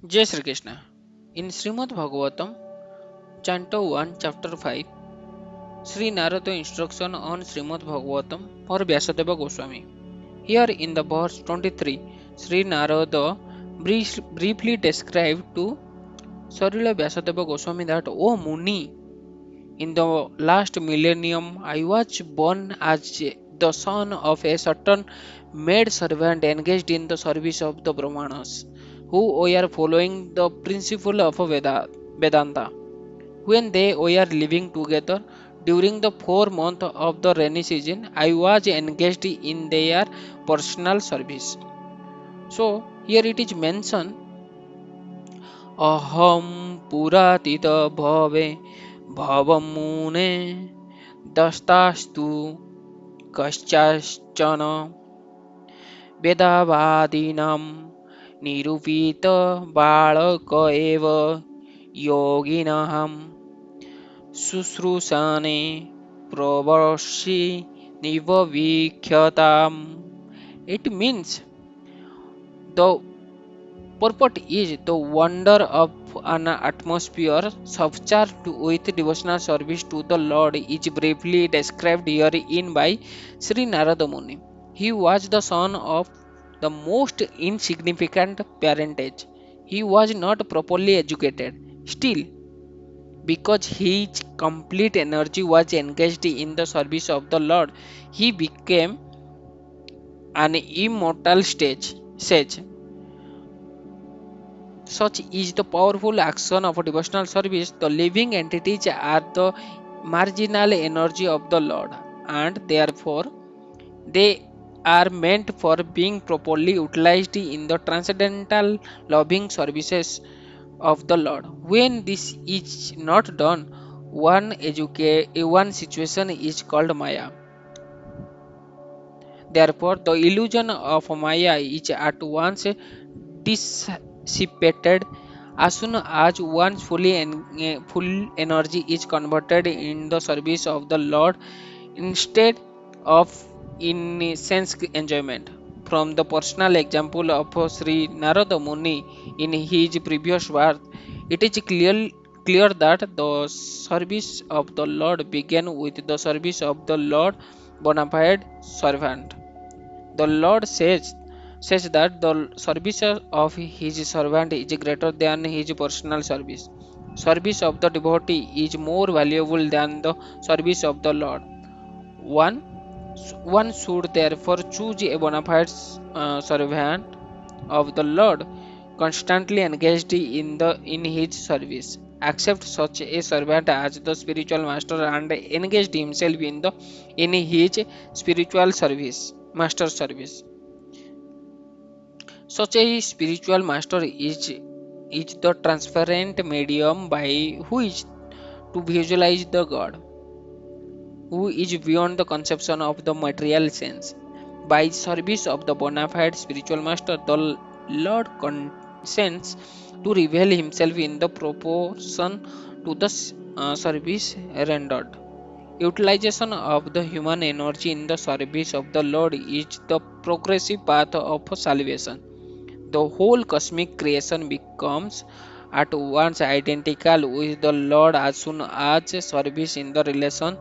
Jai Shri Krishna. In Srimad Bhagavatam, Canto 1, Chapter 5, Sri Narada instruction on Srimad Bhagavatam for Vyasadeva Goswami. Here in the verse 23, Sri Narada briefly described to Sarila Vyasadeva Goswami that, O Muni, in the last millennium I was born as the son of a certain maid servant engaged in the service of the brāhmaṇas, who were following the principle of Vedānta. When they were living together during the 4 months of the rainy season, I was engaged in their personal service. So here it is mentioned, ahaṁ purātīta-bhave bhavaṁ mune dāsyāस्तु kasyāścana veda-vādinām nirūpito bālaka eva yoginām śuśrūṣaṇe prāvṛṣi nirvivikṣatām. It means the purport is the wonder of an atmosphere subcharged with devotional service to the Lord is briefly described herein by Sri Narada Muni. He was the son of the most insignificant parentage. He was not properly educated. Still, because his complete energy was engaged in the service of the Lord, he became an immortal sage. Such is the powerful action of devotional service. The living entities are the marginal energy of the Lord, and therefore they are meant for being properly utilized in the transcendental loving services of the Lord. When this is not done, one situation is called Maya. Therefore, the illusion of Maya is at once dissipated as soon as one's full energy is converted in the service of the Lord instead of in sense enjoyment. From the personal example of Sri Narada Muni in his previous birth, it is clear that the service of the Lord began with the service of the Lord bona fide servant. The Lord says that the service of his servant is greater than his personal service. Service of the devotee is more valuable than the service of the Lord. One, one should therefore choose a bona fide servant of the Lord, constantly engaged in his service. Accept such a servant as the spiritual master and engaged himself in his spiritual service, master service. Such a spiritual master is the transparent medium by which to visualize the God, who is beyond the conception of the material sense. By service of the bona fide spiritual master, the Lord consents to reveal himself in the proportion to the service rendered. Utilization of the human energy in the service of the Lord is the progressive path of salvation. The whole cosmic creation becomes at once identical with the Lord as soon as service in the relation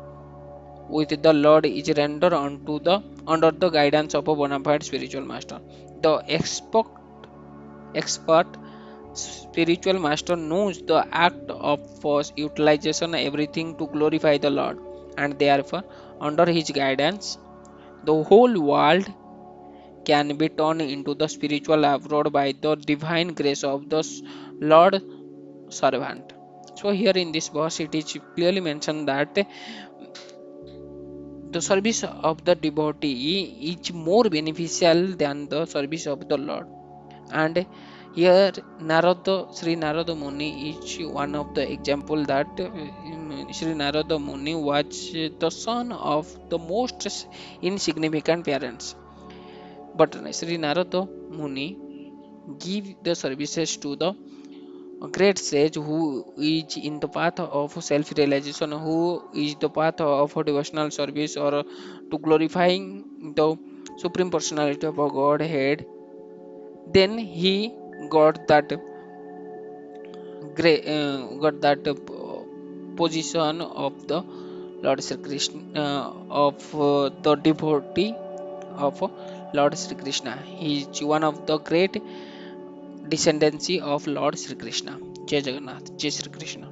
with the Lord is rendered under the guidance of a bona fide spiritual master. The expert spiritual master knows the act of force utilization everything to glorify the Lord, and therefore under his guidance the whole world can be turned into the spiritual abroad by the divine grace of the Lord servant. So here in this verse it is clearly mentioned that the service of the devotee is more beneficial than the service of the Lord. And here Sri Narada Muni is one of the example that Sri Narada Muni was the son of the most insignificant parents. But Sri Narada Muni give the services to the great sage who is in the path of self-realization, who is the path of devotional service or to glorifying the Supreme Personality of a Godhead. Then he got that great got that position of the Lord Sri Krishna, of the devotee of Lord Sri Krishna. He is one of the great descendancy of Lord Sri Krishna. Jai Jagannath, Jai Sri Krishna.